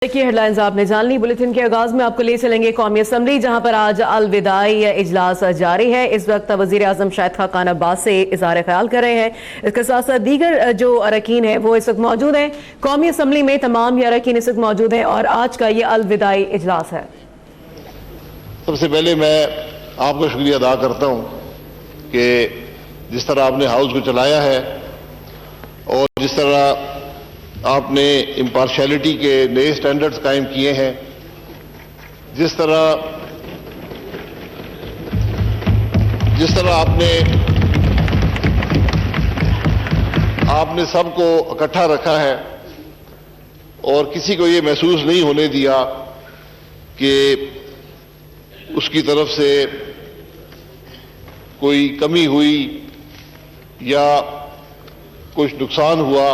کی head lines آپ نے جان لی۔ بلیٹن کے آغاز میں آپ کو لے چلیں گے قومی اسمبلی، جہاں پر آج الوداعی اجلاس جاری ہے۔ اس وقت وزیر اعظم شاہد خاقان عباس سے اظہار خیال کر رہے ہیں۔ اس کے ساتھ ساتھ دیگر جو اراکین ہیں وہ اس وقت موجود ہیں۔ قومی اسمبلی میں تمام یہ اراکین اس وقت موجود ہیں اور آج کا یہ الوداعی اجلاس ہے۔ سب سے پہلے میں آپ کا شکریہ ادا کرتا ہوں کہ جس طرح آپ نے ہاؤس کو چلایا ہے اور جس طرح آپ نے امپارشیلٹی کے نئے سٹینڈرڈز قائم کیے ہیں، جس طرح آپ نے سب کو اکٹھا رکھا ہے اور کسی کو یہ محسوس نہیں ہونے دیا کہ اس کی طرف سے کوئی کمی ہوئی یا کچھ نقصان ہوا۔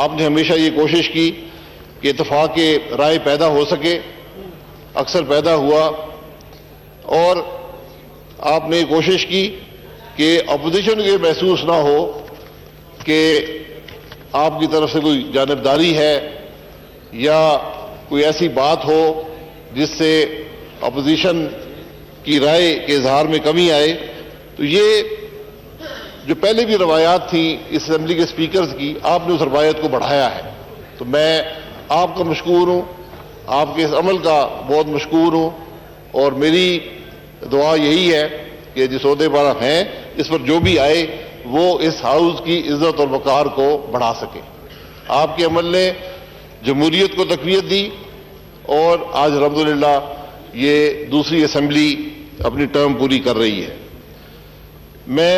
آپ نے ہمیشہ یہ کوشش کی کہ اتفاق رائے پیدا ہو سکے، اکثر پیدا ہوا، اور آپ نے کوشش کی کہ اپوزیشن کو یہ محسوس نہ ہو کہ آپ کی طرف سے کوئی جانبداری ہے یا کوئی ایسی بات ہو جس سے اپوزیشن کی رائے کے اظہار میں کمی آئے۔ تو یہ جو پہلے بھی روایات تھیں اس اسمبلی کے سپیکرز کی، آپ نے اس روایت کو بڑھایا ہے۔ تو میں آپ کا مشکور ہوں، آپ کے اس عمل کا بہت مشکور ہوں، اور میری دعا یہی ہے کہ جس عہدے پر ہیں اس پر جو بھی آئے وہ اس ہاؤس کی عزت اور وقار کو بڑھا سکے۔ آپ کے عمل نے جمہوریت کو تقویت دی اور آج الحمدللہ یہ دوسری اسمبلی اپنی ٹرم پوری کر رہی ہے۔ میں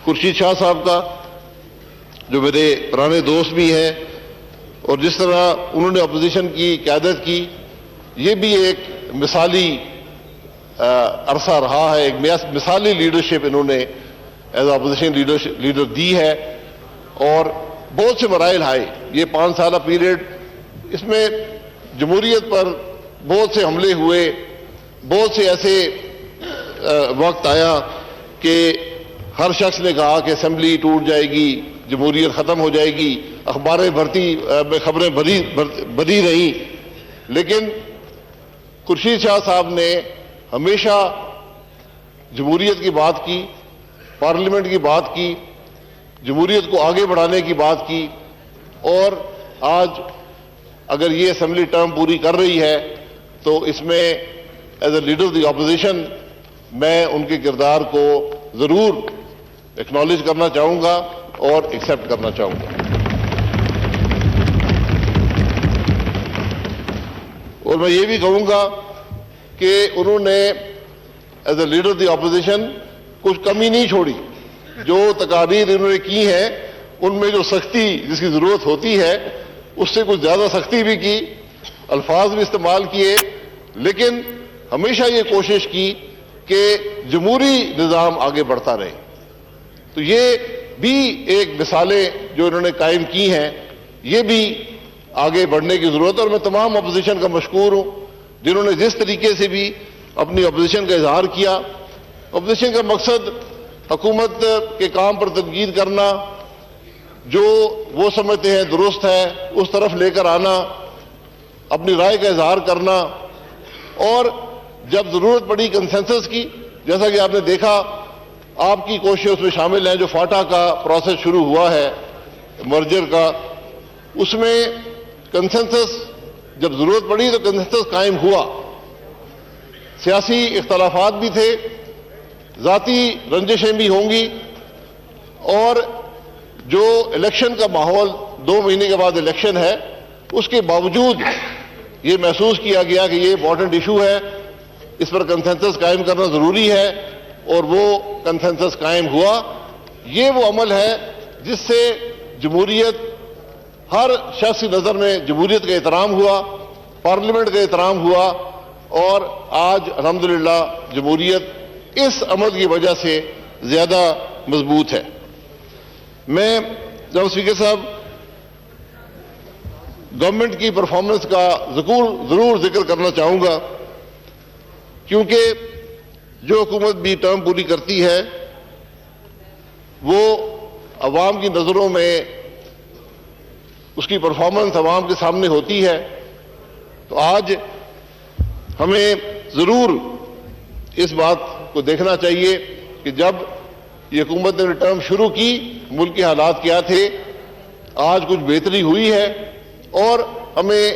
خورشید شاہ صاحب کا، جو میرے پرانے دوست بھی ہیں، اور جس طرح انہوں نے اپوزیشن کی قیادت کی، یہ بھی ایک مثالی عرصہ رہا ہے، ایک مثالی لیڈرشپ انہوں نے ایز اپوزیشن لیڈر دی ہے، اور بہت سے مراحل آئے۔ یہ 5 سالہ پیریڈ، اس میں جمہوریت پر بہت سے حملے ہوئے، بہت سے ایسے وقت آیا کہ ہر شخص نے کہا کہ اسمبلی ٹوٹ جائے گی، جمہوریت ختم ہو جائے گی، خبریں بھری رہیں، لیکن خورشید شاہ صاحب نے ہمیشہ جمہوریت کی بات کی، پارلیمنٹ کی بات کی، جمہوریت کو آگے بڑھانے کی بات کی، اور آج اگر یہ اسمبلی ٹرم پوری کر رہی ہے تو اس میں as a leader of the opposition میں ان کے کردار کو ضرور ایکنالج کرنا چاہوں گا اور ایکسیپٹ کرنا چاہوں گا۔ اور میں یہ بھی کہوں گا کہ انہوں نے as a leader of the opposition کچھ کمی نہیں چھوڑی۔ جو تقاریر انہوں نے کی ہیں ان میں جو سختی جس کی ضرورت ہوتی ہے اس سے کچھ زیادہ سختی بھی کی، الفاظ بھی استعمال کیے، لیکن ہمیشہ یہ کوشش کی کہ جمہوری نظام آگے بڑھتا رہے۔ تو یہ بھی ایک مثالیں جو انہوں نے قائم کی ہیں، یہ بھی آگے بڑھنے کی ضرورت ہے، اور میں تمام اپوزیشن کا مشکور ہوں جنہوں نے جس طریقے سے بھی اپنی اپوزیشن کا اظہار کیا۔ اپوزیشن کا مقصد حکومت کے کام پر تنقید کرنا، جو وہ سمجھتے ہیں درست ہے اس طرف لے کر آنا، اپنی رائے کا اظہار کرنا، اور جب ضرورت پڑی کنسنسس کی، جیسا کہ آپ نے دیکھا آپ کی کوششیں اس میں شامل ہیں، جو فاٹا کا پروسیس شروع ہوا ہے مرجر کا، اس میں کنسنسس جب ضرورت پڑی تو کنسنسس قائم ہوا۔ سیاسی اختلافات بھی تھے، ذاتی رنجشیں بھی ہوں گی، اور جو الیکشن کا ماحول 2 مہینے کے بعد الیکشن ہے، اس کے باوجود یہ محسوس کیا گیا کہ یہ امپورٹنٹ ایشو ہے، اس پر کنسنسس قائم کرنا ضروری ہے، اور وہ کنسنسس قائم ہوا۔ یہ وہ عمل ہے جس سے جمہوریت، ہر شخص کی نظر میں جمہوریت کا احترام ہوا، پارلیمنٹ کا احترام ہوا، اور آج الحمدللہ جمہوریت اس عمل کی وجہ سے زیادہ مضبوط ہے۔ میں جناب اسپیکر صاحب گورنمنٹ کی پرفارمنس کا ضرور ذکر کرنا چاہوں گا، کیونکہ جو حکومت بھی ٹرم پوری کرتی ہے وہ عوام کی نظروں میں اس کی پرفارمنس عوام کے سامنے ہوتی ہے، تو آج ہمیں ضرور اس بات کو دیکھنا چاہیے کہ جب یہ حکومت نے ٹرم شروع کی ملک کے حالات کیا تھے، آج کچھ بہتری ہوئی ہے، اور ہمیں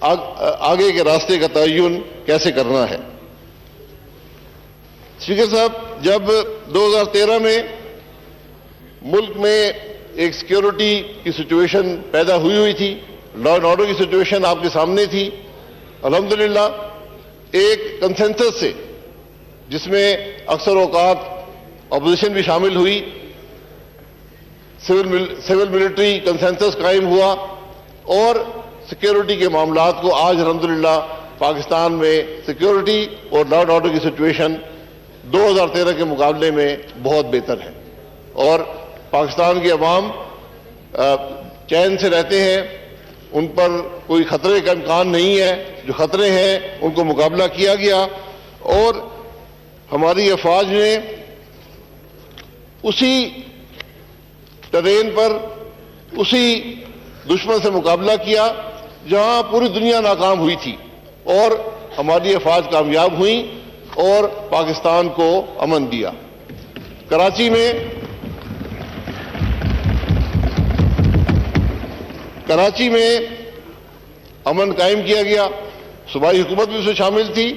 آگے کے راستے کا تعین کیسے کرنا ہے۔ اسپیکر صاحب، جب 2013 میں ملک میں ایک سیکیورٹی کی سچویشن پیدا ہوئی تھی، لا اینڈ آرڈر کی سچویشن آپ کے سامنے تھی، الحمدللہ ایک کنسنسس سے، جس میں اکثر اوقات اپوزیشن بھی شامل ہوئی، سول ملٹری کنسنسس قائم ہوا، اور سیکیورٹی کے معاملات کو آج الحمدللہ پاکستان میں سیکیورٹی اور لا اینڈ آرڈر کی سچویشن 2013 کے مقابلے میں بہت بہتر ہے، اور پاکستان کے عوام چین سے رہتے ہیں، ان پر کوئی خطرے کا امکان نہیں ہے، جو خطرے ہیں ان کو مقابلہ کیا گیا، اور ہماری افواج نے اسی ٹرین پر اسی دشمن سے مقابلہ کیا جہاں پوری دنیا ناکام ہوئی تھی، اور ہماری افواج کامیاب ہوئیں اور پاکستان کو امن دیا۔ کراچی میں امن قائم کیا گیا، صوبائی حکومت بھی اس میں شامل تھی،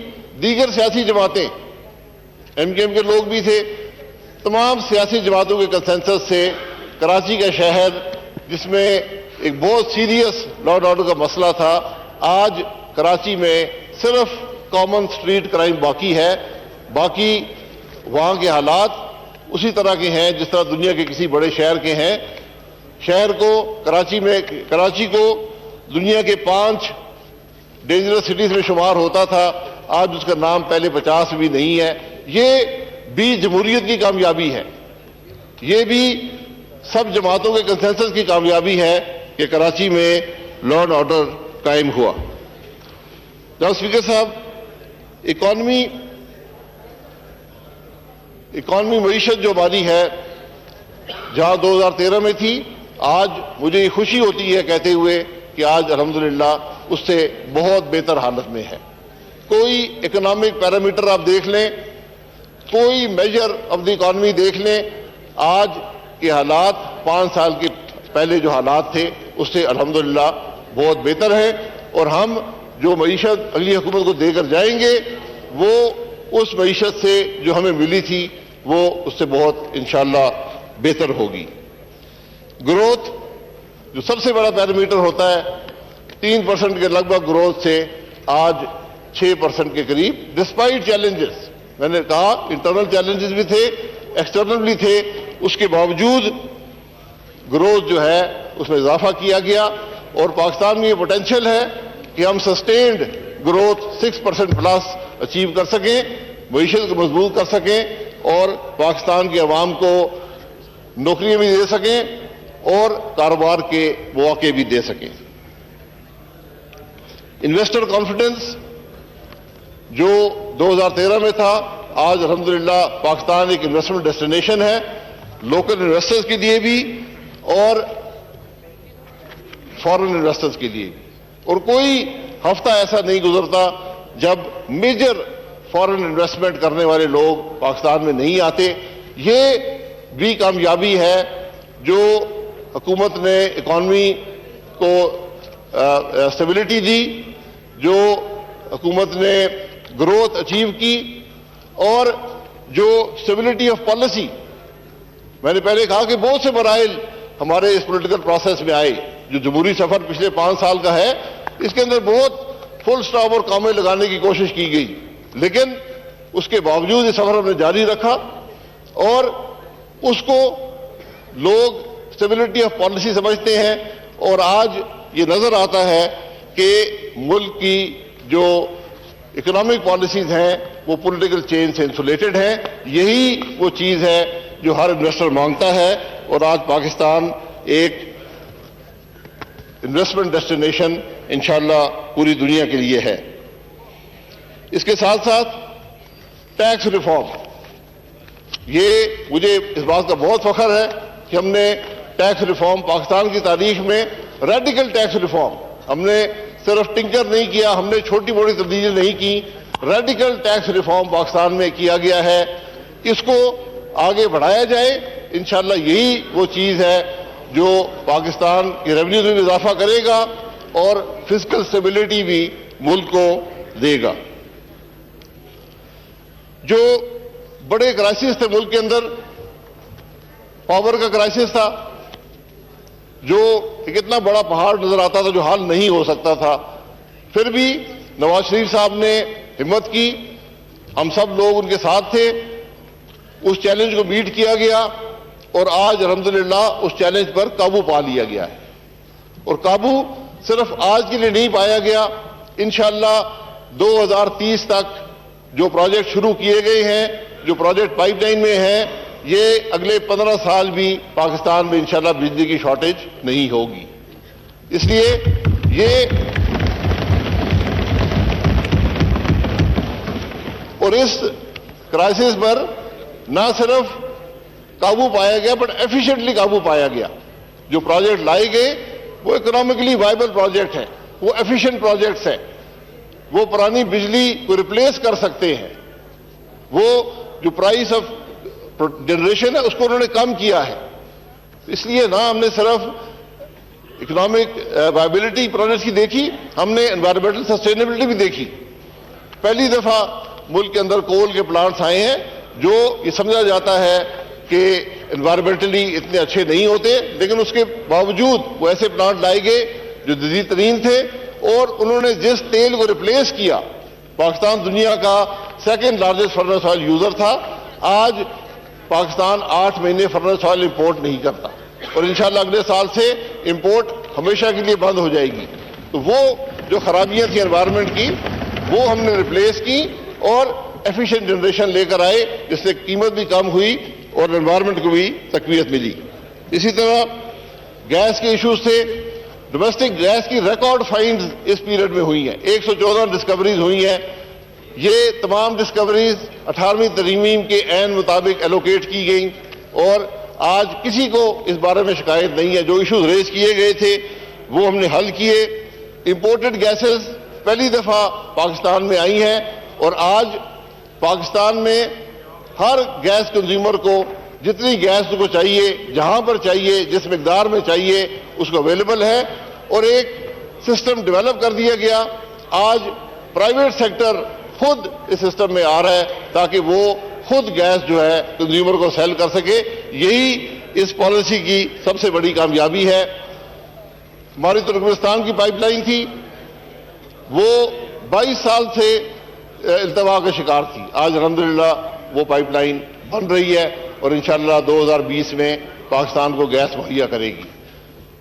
دیگر سیاسی جماعتیں، ایم کیو ایم کے لوگ بھی تھے، تمام سیاسی جماعتوں کے کنسنسس سے کراچی کا شہر، جس میں ایک بہت سیریس لا اینڈ آرڈر کا مسئلہ تھا، آج کراچی میں صرف کامن سٹریٹ کرائم باقی ہے، باقی وہاں کے حالات اسی طرح کے ہیں جس طرح دنیا کے کسی بڑے شہر کے ہیں۔ کراچی کو دنیا کے 5 ڈینجرس سٹیز میں شمار ہوتا تھا، آج اس کا نام پہلے 50 بھی نہیں ہے۔ یہ بھی جمہوریت کی کامیابی ہے، یہ بھی سب جماعتوں کے کنسنسس کی کامیابی ہے کہ کراچی میں لا اینڈ آرڈر قائم ہوا۔ جناب اسپیکر صاحب، اکانومی معیشت جو ہماری ہے، جہاں 2013 میں تھی، آج مجھے یہ خوشی ہوتی ہے کہتے ہوئے کہ آج الحمدللہ اس سے بہت بہتر حالت میں ہے۔ کوئی اکنامک پیرامیٹر آپ دیکھ لیں، کوئی میجر آف دی اکانومی دیکھ لیں، آج کے حالات 5 سال کے پہلے جو حالات تھے اس سے الحمدللہ بہت بہتر ہے، اور ہم جو معیشت اگلی حکومت کو دے کر جائیں گے وہ اس معیشت سے جو ہمیں ملی تھی وہ اس سے بہت انشاءاللہ بہتر ہوگی۔ گروتھ جو سب سے بڑا پیرامیٹر ہوتا ہے، 3% کے لگ بھگ گروتھ سے آج 6% کے قریب، ڈسپائٹ چیلنجز، میں نے کہا انٹرنل چیلنجز بھی تھے، ایکسٹرنل بھی تھے، اس کے باوجود گروتھ جو ہے اس میں اضافہ کیا گیا، اور پاکستان میں یہ پوٹینشیل ہے کہ ہم سسٹینڈ گروتھ 6% پلس اچیو کر سکیں، معیشت کو مضبوط کر سکیں، اور پاکستان کے عوام کو نوکریاں بھی دے سکیں اور کاروبار کے مواقع بھی دے سکیں۔ انویسٹر کانفیڈنس جو 2013 میں تھا، آج الحمدللہ پاکستان ایک انویسٹمنٹ ڈیسٹینیشن ہے، لوکل انویسٹرز کے لیے بھی اور فارن انویسٹرز کے لیے بھی، اور کوئی ہفتہ ایسا نہیں گزرتا جب میجر فارن انویسٹمنٹ کرنے والے لوگ پاکستان میں نہیں آتے۔ یہ بھی کامیابی ہے جو حکومت نے اکانومی کو اسٹیبلٹی دی، جو حکومت نے گروتھ اچیو کی، اور جو اسٹیبلٹی آف پالیسی، میں نے پہلے کہا کہ بہت سے مراحل ہمارے اس پولیٹیکل پروسیس میں آئے، جو جمہوری سفر پچھلے 5 سال کا ہے اس کے اندر بہت فل سٹاپ اور کامے لگانے کی کوشش کی گئی، لیکن اس کے باوجود یہ سفر ہم نے جاری رکھا، اور اس کو لوگ اسٹیبلٹی آف پالیسی سمجھتے ہیں، اور آج یہ نظر آتا ہے کہ ملک کی جو اکنامک پالیسیز ہیں وہ پولیٹیکل چینج سے انسولیٹڈ ہیں۔ یہی وہ چیز ہے جو ہر انویسٹر مانگتا ہے، اور آج پاکستان ایک انویسٹمنٹ ڈیسٹینیشن انشاءاللہ پوری دنیا کے لیے ہے۔ اس کے ساتھ ساتھ ٹیکس ریفارم، یہ مجھے اس بات کا بہت فخر ہے کہ ہم نے ٹیکس ریفارم پاکستان کی تاریخ میں ریڈیکل ٹیکس ریفارم، ہم نے صرف ٹنکر نہیں کیا, ہم نے چھوٹی موٹی تبدیلی نہیں کی, ریڈیکل ٹیکس ریفارم پاکستان میں کیا گیا ہے. اس کو آگے بڑھایا جائے. انشاءاللہ یہی وہ چیز ہے جو پاکستان کی ریونیو میں اضافہ کرے گا اور فزیکل اسٹیبلٹی بھی ملک کو دے گا. جو بڑے کرائسس تھے ملک کے اندر, پاور کا کرائسس تھا, جو ایک اتنا بڑا پہاڑ نظر آتا تھا جو حل نہیں ہو سکتا تھا, پھر بھی نواز شریف صاحب نے ہمت کی, ہم سب لوگ ان کے ساتھ تھے, اس چیلنج کو میٹ کیا گیا اور آج الحمدللہ اس چیلنج پر قابو پا لیا گیا ہے. اور قابو صرف آج کے لیے نہیں پایا گیا, انشاءاللہ 2030 تک جو پروجیکٹ شروع کیے گئے ہیں, جو پروجیکٹ پائپ لائن میں ہیں, یہ اگلے 15 سال بھی پاکستان میں انشاءاللہ بجلی کی شارٹیج نہیں ہوگی. اس لیے یہ اور اس کرائسس پر نہ صرف قابو پایا گیا بٹ ایفیشینٹلی قابو پایا گیا. جو پروجیکٹ لائے گئے وہ اکنامکلی وائبل پروجیکٹ ہیں, وہ ایفیشینٹ پروجیکٹس ہیں, وہ پرانی بجلی کو ریپلیس کر سکتے ہیں, وہ جو پرائس آف جنریشن ہے اس کو انہوں نے کم کیا ہے. اس لیے نہ ہم نے صرف اکنامک وائبلٹی پروجیکٹس کی دیکھی, ہم نے انوائرمنٹل سسٹینیبلٹی بھی دیکھی. پہلی دفعہ ملک کے اندر کول کے پلانٹس آئے ہیں جو یہ سمجھا جاتا ہے کہ انوائرمنٹلی اتنے اچھے نہیں ہوتے, لیکن اس کے باوجود وہ ایسے پلانٹ لائے گئے جو جدید ترین تھے, اور انہوں نے جس تیل کو ریپلیس کیا, پاکستان دنیا کا second largest furnace oil user تھا, آج پاکستان 8 مہینے فرنس آئل امپورٹ نہیں کرتا, اور انشاءاللہ اگلے سال سے امپورٹ ہمیشہ کے لیے بند ہو جائے گی. تو وہ جو خرابیاں تھیں انوائرمنٹ کی وہ ہم نے ریپلیس کی اور ایفیشینٹ جنریشن لے کر آئے, جس سے قیمت بھی کم ہوئی اور انوائرمنٹ کو بھی تقویت ملی. اسی طرح گیس کے ایشوز تھے, ڈومیسٹک گیس کی ریکارڈ فائنڈز اس پیریڈ میں ہوئی ہیں, 114 ڈسکوریز ہوئی ہیں. یہ تمام ڈسکوریز 18ویں ترمیم کے عین مطابق ایلوکیٹ کی گئیں, اور آج کسی کو اس بارے میں شکایت نہیں ہے. جو ایشوز ریز کیے گئے تھے وہ ہم نے حل کیے. امپورٹڈ گیسز پہلی دفعہ پاکستان میں آئی ہیں, اور آج پاکستان میں ہر گیس کنزیومر کو جتنی گیس کو چاہیے, جہاں پر چاہیے, جس مقدار میں چاہیے اس کو اویلیبل ہے. اور ایک سسٹم ڈیولپ کر دیا گیا, آج پرائیویٹ سیکٹر خود اس سسٹم میں آ رہا ہے تاکہ وہ خود گیس جو ہے کنزیومر کو سیل کر سکے. یہی اس پالیسی کی سب سے بڑی کامیابی ہے. ہماری ترکمانستان کی پائپ لائن تھی, وہ 22 سال سے التوا کا شکار تھی, آج الحمدللہ وہ پائپ لائن بن رہی ہے اور انشاءاللہ 2020 میں پاکستان کو گیس مہیا کرے گی.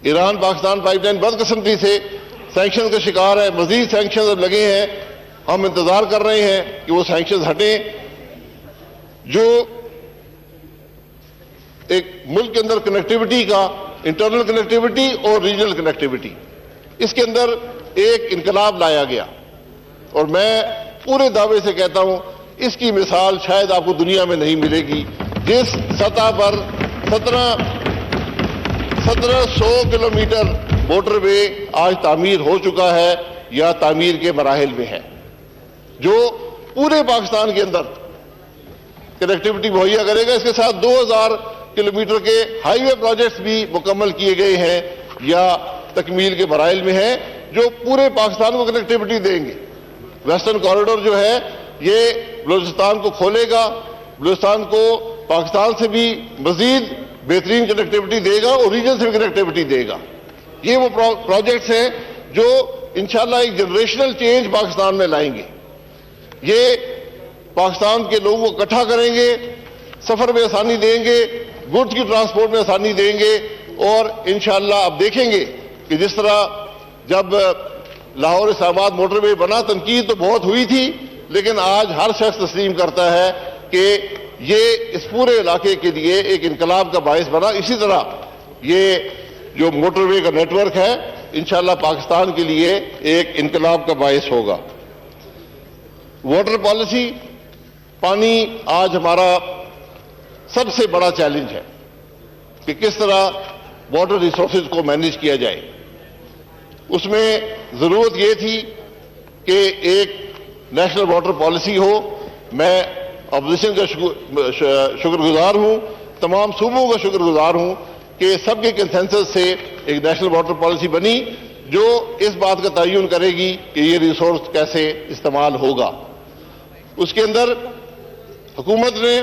ایران پاکستان پائپ لائن بدقسمتی سے سینکشن کا شکار ہے, مزید سینکشن اب لگے ہیں, ہم انتظار کر رہے ہیں کہ وہ سینکشن ہٹیں. جو ایک ملک کے اندر کنیکٹیوٹی کا, انٹرنل کنیکٹیوٹی اور ریجنل کنیکٹیوٹی, اس کے اندر ایک انقلاب لایا گیا, اور میں پورے دعوے سے کہتا ہوں اس کی مثال شاید آپ کو دنیا میں نہیں ملے گی. جس سطح پر 1700 کلومیٹر موٹر وے آج تعمیر ہو چکا ہے یا تعمیر کے مراحل میں ہے, جو پورے پاکستان کے اندر کنیکٹیوٹی مہیا کرے گا. اس کے ساتھ 2000 کلومیٹر کے ہائی وے پروجیکٹس بھی مکمل کیے گئے ہیں یا تکمیل کے مراحل میں ہیں, جو پورے پاکستان کو کنیکٹیوٹی دیں گے. ویسٹرن کوریڈور جو ہے یہ بلوچستان کو کھولے گا, بلوچستان کو پاکستان سے بھی مزید بہترین کنیکٹیوٹی دے گا اور ریجن سے بھی کنیکٹیوٹی دے گا. یہ وہ پروجیکٹس ہیں جو انشاءاللہ ایک جنریشنل چینج پاکستان میں لائیں گے. یہ پاکستان کے لوگوں کو اکٹھا کریں گے, سفر میں آسانی دیں گے, گڈس کی ٹرانسپورٹ میں آسانی دیں گے, اور انشاءاللہ اب دیکھیں گے کہ جس طرح جب لاہور اسلام آباد موٹر وے بنا, تنقید تو بہت ہوئی تھی, لیکن آج ہر شخص تسلیم کرتا ہے کہ یہ اس پورے علاقے کے لیے ایک انقلاب کا باعث بنا. اسی طرح یہ جو موٹر وے کا نیٹ ورک ہے انشاءاللہ پاکستان کے لیے ایک انقلاب کا باعث ہوگا. واٹر پالیسی, پانی آج ہمارا سب سے بڑا چیلنج ہے کہ کس طرح واٹر ریسورسز کو مینیج کیا جائے. اس میں ضرورت یہ تھی کہ ایک نیشنل واٹر پالیسی ہو. میں اپوزیشن کا شکر گزار ہوں, تمام صوبوں کا شکر گزار ہوں کہ سب کے کنسنسس سے ایک نیشنل واٹر پالیسی بنی جو اس بات کا تعین کرے گی کہ یہ ریسورس کیسے استعمال ہوگا. اس کے اندر حکومت نے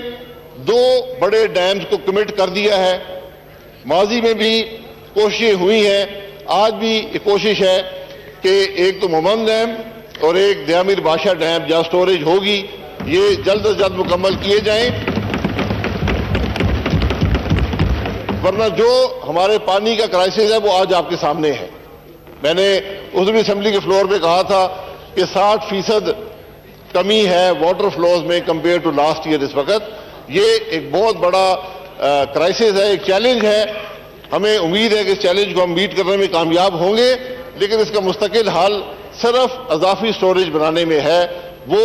2 بڑے ڈیمز کو کمٹ کر دیا ہے. ماضی میں بھی کوششیں ہوئی ہیں, آج بھی یہ کوشش ہے کہ ایک تو مومن ڈیم اور ایک دیامیر بادشاہ ڈیم جہاں سٹوریج ہوگی یہ جلد از جلد مکمل کیے جائیں, ورنہ جو ہمارے پانی کا کرائسس ہے وہ آج آپ کے سامنے ہے. میں نے عضوی اسمبلی کے فلور پہ کہا تھا کہ 60% کمی ہے واٹر فلوز میں کمپیئر ٹو لاسٹ ایئر. اس وقت یہ ایک بہت بڑا کرائسس ہے, ایک چیلنج ہے. ہمیں امید ہے کہ اس چیلنج کو ہم میٹ کرنے میں کامیاب ہوں گے, لیکن اس کا مستقل حل صرف اضافی سٹوریج بنانے میں ہے. وہ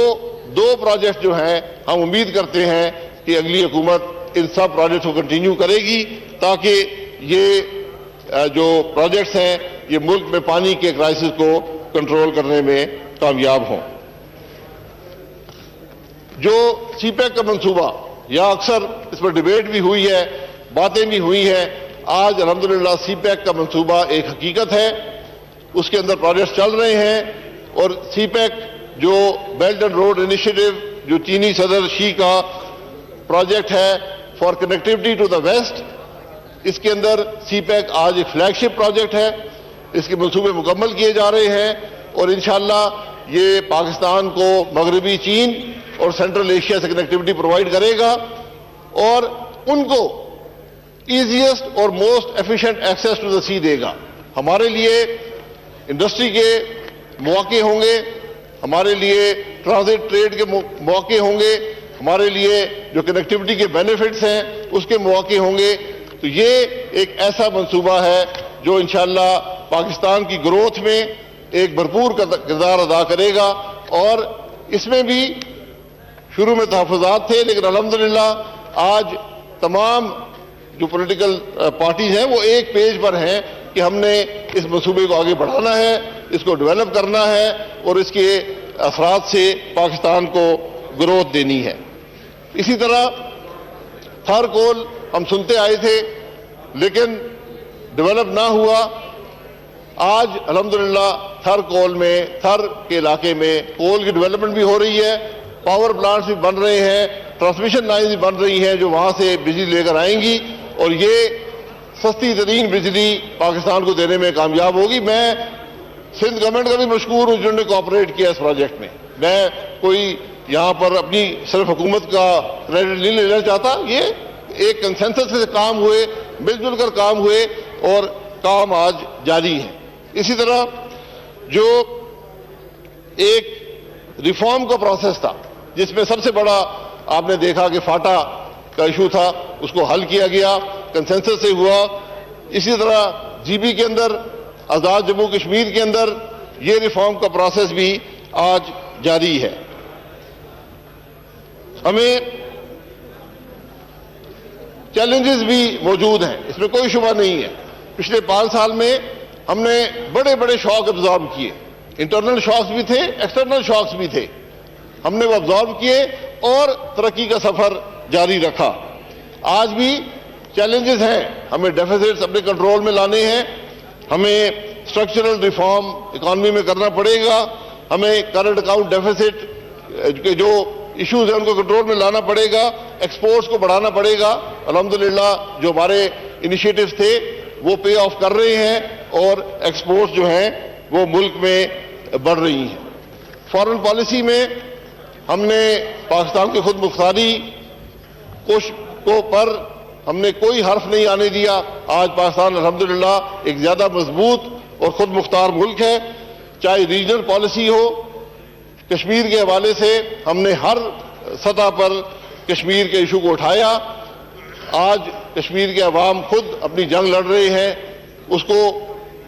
2 پروجیکٹ جو ہیں ہم امید کرتے ہیں کہ اگلی حکومت ان سب پروجیکٹ کو کنٹینیو کرے گی تاکہ یہ جو پروجیکٹس ہیں یہ ملک میں پانی کے کرائسس کو کنٹرول کرنے میں کامیاب ہوں. جو سی پیک کا منصوبہ, یا اکثر اس پر ڈبیٹ بھی ہوئی ہے, باتیں بھی ہوئی ہیں, آج الحمدللہ سی پیک کا منصوبہ ایک حقیقت ہے. اس کے اندر پروجیکٹس چل رہے ہیں اور سی پیک جو بیلٹ اینڈ روڈ انیشیٹو جو چینی صدر شی کا پروجیکٹ ہے for connectivity to the west, اس کے اندر سی پیک آج ایک فلیگ شپ پروجیکٹ ہے. اس کے منصوبے مکمل کیے جا رہے ہیں اور انشاءاللہ یہ پاکستان کو مغربی چین اور سینٹرل ایشیا سے کنیکٹیوٹی پرووائڈ کرے گا اور ان کو ایزیسٹ اور most efficient access to the sea دے گا. ہمارے لیے انڈسٹری کے مواقع ہوں گے, ہمارے لیے ٹرانزٹ ٹریڈ کے مواقع ہوں گے, ہمارے لیے جو کنیکٹیوٹی کے بینیفٹس ہیں اس کے مواقع ہوں گے. تو یہ ایک ایسا منصوبہ ہے جو انشاءاللہ پاکستان کی گروتھ میں ایک بھرپور کردار ادا کرے گا. اور اس میں بھی شروع میں تحفظات تھے, لیکن الحمدللہ آج تمام جو پولیٹیکل پارٹیز ہیں وہ ایک پیج پر ہیں کہ ہم نے اس منصوبے کو آگے بڑھانا ہے, اس کو ڈیولپ کرنا ہے اور اس کے اثرات سے پاکستان کو گروتھ دینی ہے. اسی طرح تھر کول ہم سنتے آئے تھے لیکن ڈیولپ نہ ہوا. آج الحمدللہ تھر کول میں, تھر کے علاقے میں کول کی ڈیولپمنٹ بھی ہو رہی ہے, پاور پلانٹس بھی بن رہے ہیں, ٹرانسمیشن لائنز بھی بن رہی ہیں جو وہاں سے بجلی لے کر آئیں گی اور یہ سستی ترین بجلی پاکستان کو دینے میں کامیاب ہوگی. میں سندھ گورنمنٹ کا بھی مشکور ہوں جنہوں نے کوآپریٹ کیا اس پروجیکٹ میں. میں کوئی یہاں پر اپنی صرف حکومت کا کریڈٹ نہیں لینا چاہتا, یہ ایک کنسنسس سے کام ہوئے, مل جل کر کام ہوئے اور کام آج جاری ہے. اسی طرح جو ایک ریفارم کا پروسیس تھا جس میں سب سے بڑا آپ نے دیکھا کہ فاٹا کا ایشو تھا, اس کو حل کیا گیا, کنسنسس سے ہوا. اسی طرح جی بی کے اندر, آزاد جموں کشمیر کے اندر یہ ریفارم کا پروسیس بھی آج جاری ہے. ہمیں چیلنجز بھی موجود ہیں, اس میں کوئی شبہ نہیں ہے. پچھلے 5 سال میں ہم نے بڑے بڑے شاک ابزارب کیے, انٹرنل شاکس بھی تھے, ایکسٹرنل شاکس بھی تھے, ہم نے وہ ابزارب کیے اور ترقی کا سفر جاری رکھا. آج بھی چیلنجز ہیں, ہمیں ڈیفیسٹس اپنے کنٹرول میں لانے ہیں, ہمیں اسٹرکچرل ریفارم اکانومی میں کرنا پڑے گا, ہمیں کرنٹ اکاؤنٹ ڈیفیسٹ کے جو ایشوز ہیں ان کو کنٹرول میں لانا پڑے گا, ایکسپورٹس کو بڑھانا پڑے گا. الحمدللہ جو ہمارے انیشیٹوز تھے وہ پے آف کر رہے ہیں اور ایکسپورٹس جو ہیں وہ ملک میں بڑھ رہی ہیں. فارن پالیسی میں ہم نے پاکستان کی خود مختاری کو پر ہم نے کوئی حرف نہیں آنے دیا. آج پاکستان الحمدللہ ایک زیادہ مضبوط اور خود مختار ملک ہے. چاہے ریجنل پالیسی ہو, کشمیر کے حوالے سے ہم نے ہر سطح پر کشمیر کے ایشو کو اٹھایا. آج کشمیر کے عوام خود اپنی جنگ لڑ رہے ہیں, اس کو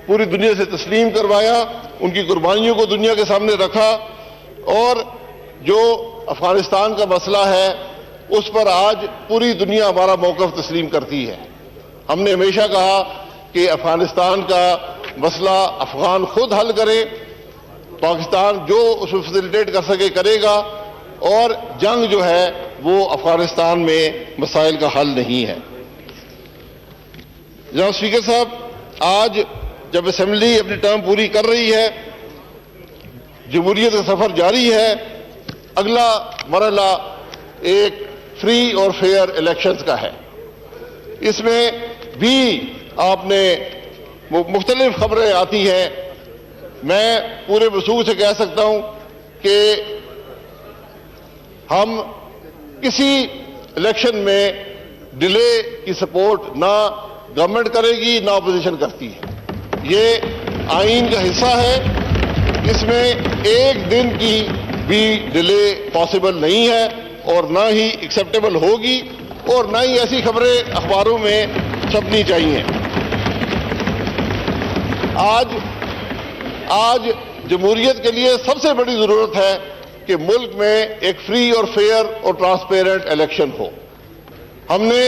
پوری دنیا سے تسلیم کروایا, ان کی قربانیوں کو دنیا کے سامنے رکھا. اور جو افغانستان کا مسئلہ ہے اس پر آج پوری دنیا ہمارا موقف تسلیم کرتی ہے. ہم نے ہمیشہ کہا کہ افغانستان کا مسئلہ افغان خود حل کرے، پاکستان جو اس میں فیسیلیٹیٹ کر سکے کرے گا، اور جنگ جو ہے وہ افغانستان میں مسائل کا حل نہیں ہے۔ جناب اسپیکر صاحب، آج جب اسمبلی اپنی ٹرم پوری کر رہی ہے، جمہوریت کا سفر جاری ہے، اگلا مرحلہ ایک فری اور فیئر الیکشنز کا ہے۔ اس میں بھی آپ نے مختلف خبریں آتی ہیں۔ میں پورے وثوق سے کہہ سکتا ہوں کہ ہم کسی الیکشن میں ڈیلے کی سپورٹ نہ گورنمنٹ کرے گی نہ اپوزیشن کرتی ہے۔ یہ آئین کا حصہ ہے، اس میں ایک دن کی بھی ڈیلے پاسبل نہیں ہے اور نہ ہی ایکسیپٹیبل ہوگی، اور نہ ہی ایسی خبریں اخباروں میں چھپنی چاہیے۔ آج جمہوریت کے لیے سب سے بڑی ضرورت ہے کہ ملک میں ایک فری اور فیئر اور ٹرانسپیرنٹ الیکشن ہو۔ ہم نے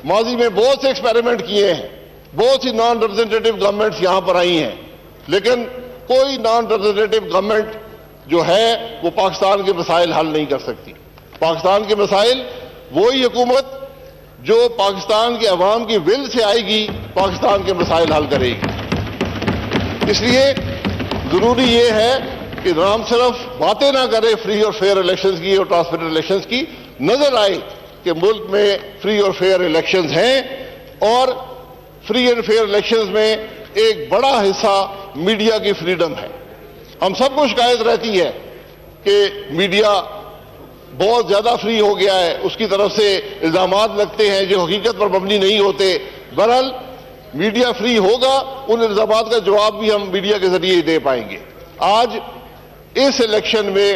ماضی میں بہت سے ایکسپیریمنٹ کیے ہیں، بہت سی نان ریپرزینٹیٹو گورنمنٹس یہاں پر آئی ہیں، لیکن کوئی نان ریپرزینٹیٹو گورنمنٹ جو ہے وہ پاکستان کے مسائل حل نہیں کر سکتی۔ پاکستان کے مسائل وہی حکومت جو پاکستان کے عوام کی ول سے آئے گی پاکستان کے مسائل حل کرے گی۔ اس لیے ضروری یہ ہے کہ نام صرف باتیں نہ کرے فری اور فیئر الیکشنز کی اور ٹرانسپیرنٹ الیکشنز کی، نظر آئے کہ ملک میں فری اور فیئر الیکشنز ہیں، اور فری اینڈ فیئر الیکشنز میں ایک بڑا حصہ میڈیا کی فریڈم ہے۔ ہم سب کو شکایت رہتی ہے کہ میڈیا بہت زیادہ فری ہو گیا ہے، اس کی طرف سے الزامات لگتے ہیں جو حقیقت پر مبنی نہیں ہوتے۔ بہرحال میڈیا فری ہوگا، ان الزامات کا جواب بھی ہم میڈیا کے ذریعے ہی دے پائیں گے۔ آج اس الیکشن میں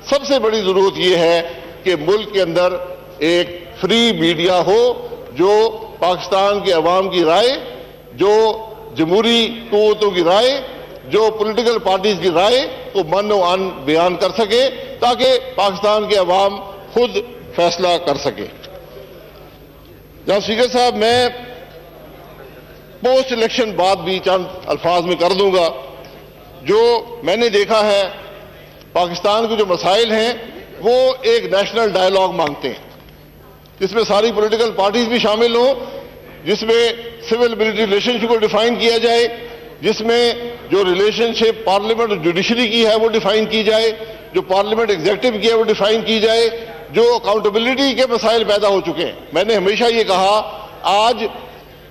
سب سے بڑی ضرورت یہ ہے کہ ملک کے اندر ایک فری میڈیا ہو جو پاکستان کے عوام کی رائے، جو جمہوری قوتوں کی رائے، جو پولیٹیکل پارٹیز کی رائے کو من و عن بیان کر سکے، تاکہ پاکستان کے عوام خود فیصلہ کر سکے۔ جناب اسپیکر صاحب، میں پوسٹ الیکشن بات بھی چند الفاظ میں کر دوں گا۔ جو میں نے دیکھا ہے، پاکستان کے جو مسائل ہیں وہ ایک نیشنل ڈائیلاگ مانگتے ہیں، جس میں ساری پولیٹیکل پارٹیز بھی شامل ہوں، جس میں سول ملٹری ریلیشن شپ کو ڈیفائن کیا جائے، جس میں جو ریلیشن شپ پارلیمنٹ اور جوڈیشری کی ہے وہ ڈیفائن کی جائے، جو پارلیمنٹ ایگزیکٹو کی ہے وہ ڈیفائن کی جائے، جو اکاؤنٹیبلٹی کے مسائل پیدا ہو چکے ہیں۔ میں نے ہمیشہ یہ کہا، آج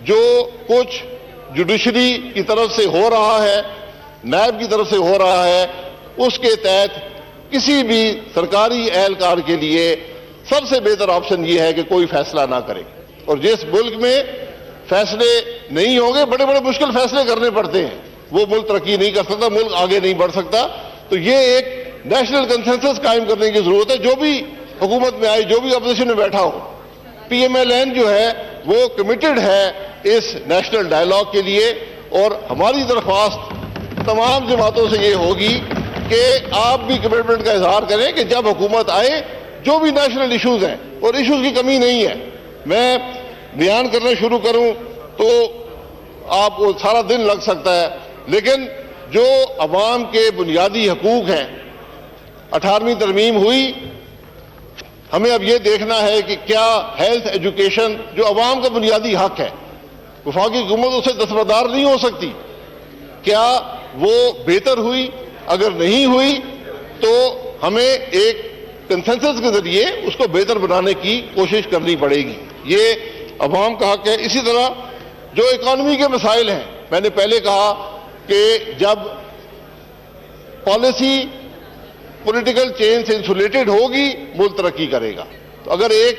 جو کچھ جوڈیشری کی طرف سے ہو رہا ہے، نیب کی طرف سے ہو رہا ہے، اس کے تحت کسی بھی سرکاری اہلکار کے لیے سب سے بہتر آپشن یہ ہے کہ کوئی فیصلہ نہ کرے، اور جس ملک میں فیصلے نہیں ہوں گے، بڑے بڑے مشکل فیصلے کرنے پڑتے ہیں، وہ ملک ترقی نہیں کر سکتا، ملک آگے نہیں بڑھ سکتا۔ تو یہ ایک نیشنل کنسنسس قائم کرنے کی ضرورت ہے، جو بھی حکومت میں آئے، جو بھی اپوزیشن میں بیٹھا ہو۔ پی ایم ایل این جو ہے وہ کمیٹڈ ہے اس نیشنل ڈائیلاگ کے لیے، اور ہماری درخواست تمام جماعتوں سے یہ ہوگی کہ آپ بھی کمٹمنٹ کا اظہار کریں کہ جب حکومت آئے، جو بھی نیشنل ایشوز ہیں، اور ایشوز کی کمی نہیں ہے، میں بیان کرنا شروع کروں تو آپ کو سارا دن لگ سکتا ہے، لیکن جو عوام کے بنیادی حقوق ہیں، 18ویں ترمیم ہوئی، ہمیں اب یہ دیکھنا ہے کہ کیا ہیلتھ ایجوکیشن جو عوام کا بنیادی حق ہے، وفاقی حکومت اسے دستبردار نہیں ہو سکتی، کیا وہ بہتر ہوئی؟ اگر نہیں ہوئی تو ہمیں ایک کنسنسس کے ذریعے اس کو بہتر بنانے کی کوشش کرنی پڑے گی، یہ عوام کا حق ہے۔ اسی طرح جو اکانومی کے مسائل ہیں، میں نے پہلے کہا کہ جب پالیسی پولیٹیکل چین سے انسولیٹڈ ہوگی، ملک ترقی کرے گا۔ تو اگر ایک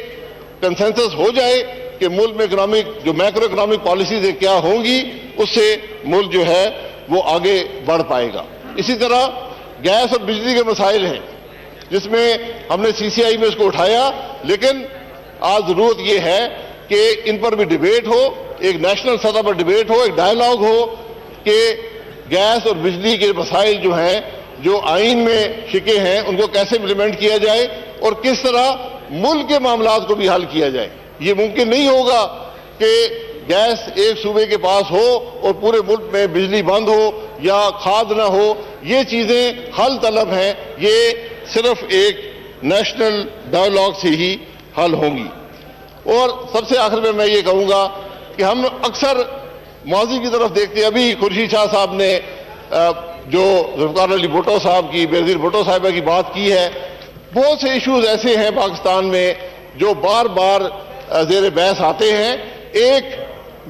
کنسنسس ہو جائے کہ ملک میں اکنامک جو میکرو اکنامک پالیسیز کیا ہوں گی، اس سے ملک جو ہے وہ آگے بڑھ پائے گا۔ اسی طرح گیس اور بجلی کے مسائل ہیں، جس میں ہم نے سی سی آئی میں اس کو اٹھایا، لیکن آج ضرورت یہ ہے کہ ان پر بھی ڈیبیٹ ہو، ایک نیشنل سطح پر ڈیبیٹ ہو، ایک ڈائیلاگ ہو کہ گیس اور بجلی کے مسائل جو ہیں، جو آئین میں شکے ہیں، ان کو کیسے امپلیمنٹ کیا جائے اور کس طرح ملک کے معاملات کو بھی حل کیا جائے۔ یہ ممکن نہیں ہوگا کہ گیس ایک صوبے کے پاس ہو اور پورے ملک میں بجلی بند ہو یا کھاد نہ ہو، یہ چیزیں حل طلب ہیں، یہ صرف ایک نیشنل ڈائیلاگ سے ہی حل ہوں گی۔ اور سب سے آخر میں یہ کہوں گا کہ ہم اکثر ماضی کی طرف دیکھتے ہیں۔ ابھی خورشید شاہ صاحب نے جو ذوالفقار علی بھٹو صاحب کی، بے نظیر بھٹو صاحبہ کی بات کی ہے، بہت سے ایشوز ایسے ہیں پاکستان میں جو بار بار زیر بحث آتے ہیں۔ ایک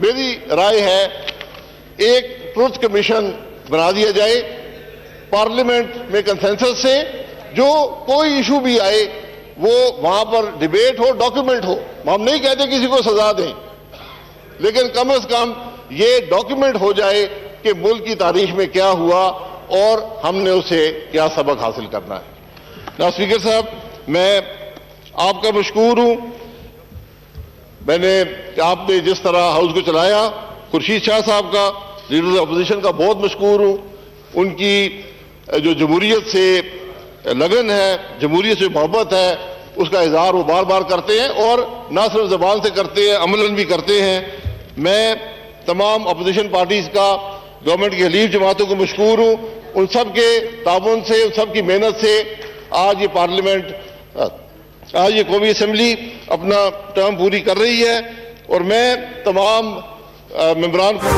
میری رائے ہے، ایک ٹروتھ کمیشن بنا دیا جائے پارلیمنٹ میں کنسنسس سے، جو کوئی ایشو بھی آئے وہ وہاں پر ڈیبیٹ ہو، ڈاکیومنٹ ہو۔ ہم نہیں کہتے کسی کو سزا دیں، لیکن کم از کم یہ ڈاکیومنٹ ہو جائے کہ ملک کی تاریخ میں کیا ہوا اور ہم نے اسے کیا سبق حاصل کرنا ہے۔ جناب اسپیکر صاحب، میں آپ کا مشکور ہوں، آپ نے جس طرح ہاؤس کو چلایا، خورشید شاہ صاحب کا، لیڈر اپوزیشن کا بہت مشکور ہوں۔ ان کی جو جمہوریت سے لگن ہے، جمہوریت سے محبت ہے، اس کا اظہار وہ بار بار کرتے ہیں اور نہ صرف زبان سے کرتے ہیں، عملاً بھی کرتے ہیں۔ میں تمام اپوزیشن پارٹیز کا، گورنمنٹ کی حلیف جماعتوں کو مشکور ہوں، ان سب کے تعاون سے، ان سب کی محنت سے آج یہ پارلیمنٹ، آج یہ قومی اسمبلی اپنا ٹرم پوری کر رہی ہے، اور میں تمام ممبران کو